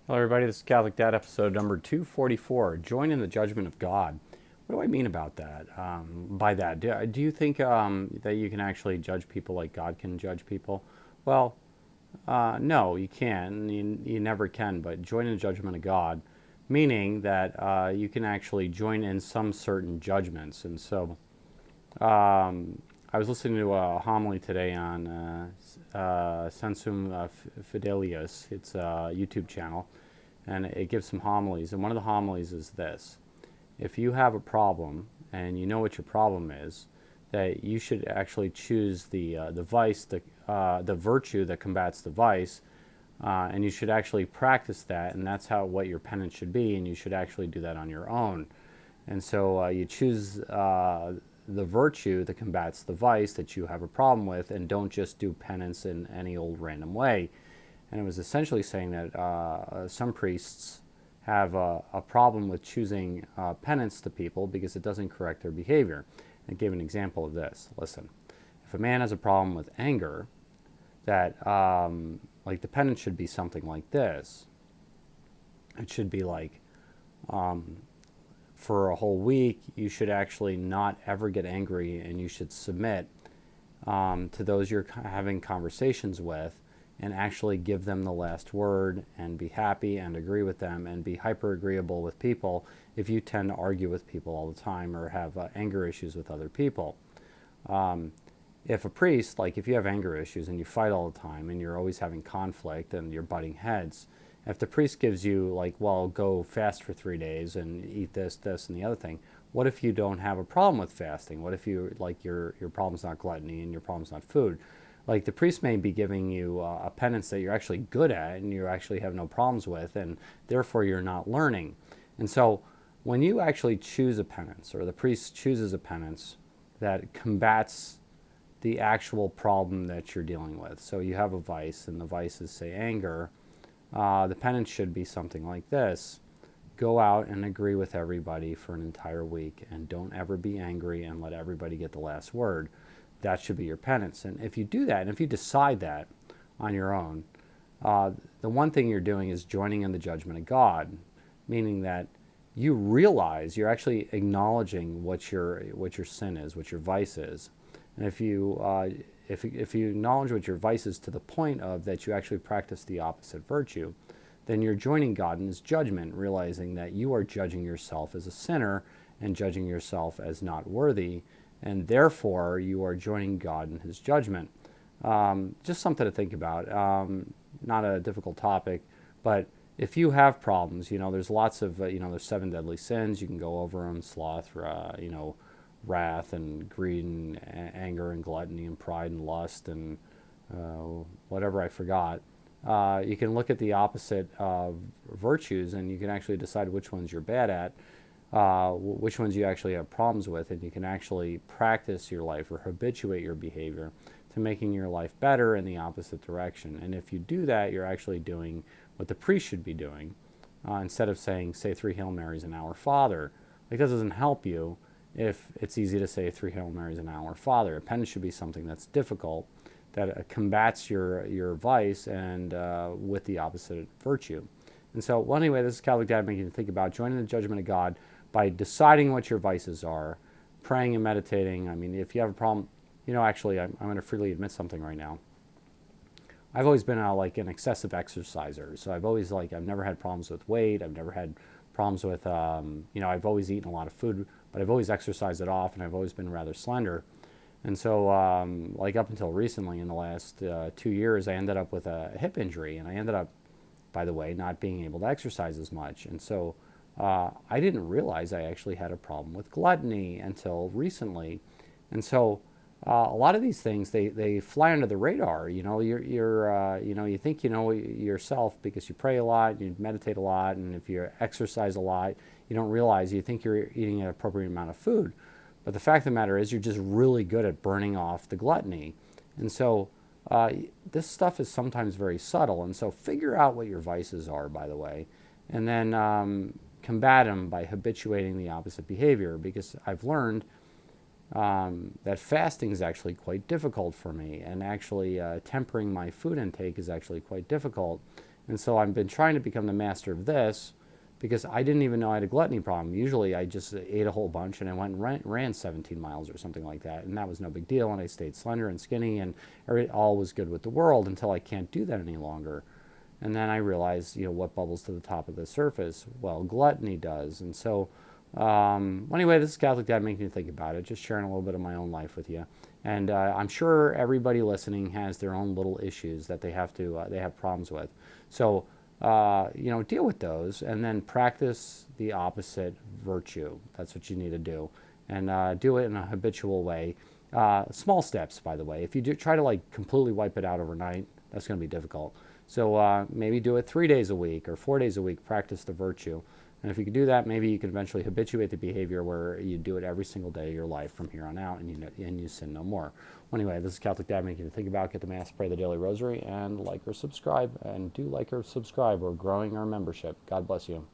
Hello, everybody. This is Catholic Dad, episode number 244. Join in the judgment of God. What do I mean about that? By that, do you think that you can actually judge people like God can judge people? Well, no, you can't. You never can. But join in the judgment of God, meaning that you can actually join in some certain judgments. And so, I was listening to a homily today on Sensum Fidelius. It's a YouTube channel, and it gives some homilies. And one of the homilies is this: if you have a problem and you know what your problem is, that you should actually choose the vice, the virtue that combats the vice, and you should actually practice that, and that's what your penance should be, and you should actually do that on your own. And so you choose the virtue that combats the vice that you have a problem with, and don't just do penance in any old random way. And it was essentially saying that some priests have a problem with choosing penance to people because it doesn't correct their behavior. And I gave an example of this. Listen, if a man has a problem with anger, that like the penance should be something like this. It should be like, for a whole week, you should actually not ever get angry, and you should submit to those you're having conversations with, and actually give them the last word, and be happy and agree with them, and be hyper agreeable with people if you tend to argue with people all the time or have anger issues with other people. If a priest, like if you have anger issues and you fight all the time and you're always having conflict and you're butting heads, if the priest gives you like, well, go fast for 3 days and eat this, this, and the other thing, what if you don't have a problem with fasting? What if you like your problem's not gluttony and your problem's not food? Like the priest may be giving you a penance that you're actually good at and you actually have no problems with, and therefore you're not learning. And so when you actually choose a penance, or the priest chooses a penance that combats the actual problem that you're dealing with. So you have a vice, and the vice is, say, anger. The penance should be something like this: go out and agree with everybody for an entire week, and don't ever be angry, and let everybody get the last word. That should be your penance. And if you do that, and if you decide that on your own, the one thing you're doing is joining in the judgment of God, meaning that you realize you're actually acknowledging what your sin is, what your vice is. And if you acknowledge what your vice is to the point of that you actually practice the opposite virtue, then you're joining God in his judgment, realizing that you are judging yourself as a sinner and judging yourself as not worthy, and therefore you are joining God in his judgment. Just something to think about. Not a difficult topic, but if you have problems, there's lots of, there's 7 deadly sins. You can go over them: sloth, wrath and greed and anger and gluttony and pride and lust and whatever I forgot. You can look at the opposite virtues, and you can actually decide which ones you're bad at, which ones you actually have problems with, and you can actually practice your life or habituate your behavior to making your life better in the opposite direction. And if you do that, you're actually doing what the priest should be doing, instead of saying, say 3 Hail Marys and Our Father. Like, that doesn't help you if it's easy to say 3 Hail Marys and Our Father. A penance should be something that's difficult, that combats your vice and with the opposite virtue. And so, well, anyway, this is Catholic Dad making you think about joining the judgment of God by deciding what your vices are, praying and meditating. I mean, if you have a problem, actually, I'm going to freely admit something right now. I've always been like an excessive exerciser. So I've never had problems with weight. I've never had problems with, I've always eaten a lot of food, but I've always exercised it off, and I've always been rather slender. And so, like up until recently, in the last 2 years, I ended up with a hip injury, and I ended up, by the way, not being able to exercise as much. And so I didn't realize I actually had a problem with gluttony until recently. And so a lot of these things, they fly under the radar. You think you know yourself because you pray a lot, you meditate a lot, and if you exercise a lot, you don't realize, you think you're eating an appropriate amount of food. But the fact of the matter is, you're just really good at burning off the gluttony. And so this stuff is sometimes very subtle. And so figure out what your vices are, by the way, and then combat them by habituating the opposite behavior. Because I've learned that fasting is actually quite difficult for me, and actually tempering my food intake is actually quite difficult. And so I've been trying to become the master of this because I didn't even know I had a gluttony problem. Usually I just ate a whole bunch and I went and ran 17 miles or something like that. And that was no big deal. And I stayed slender and skinny and all was good with the world until I can't do that any longer. And then I realized, what bubbles to the top of the surface? Well, gluttony does. And so, anyway, this is Catholic Dad making you think about it, just sharing a little bit of my own life with you. And I'm sure everybody listening has their own little issues that they have problems with. So, deal with those and then practice the opposite virtue. That's what you need to do. And do it in a habitual way. Small steps, by the way. If you do try to completely wipe it out overnight, that's going to be difficult. So maybe do it 3 days a week or 4 days a week, practice the virtue. And if you can do that, maybe you can eventually habituate the behavior where you do it every single day of your life from here on out, and you sin no more. Well, anyway, this is Catholic Dad making you think about, get the Mass, pray the daily rosary, and like or subscribe. And do like or subscribe. We're growing our membership. God bless you.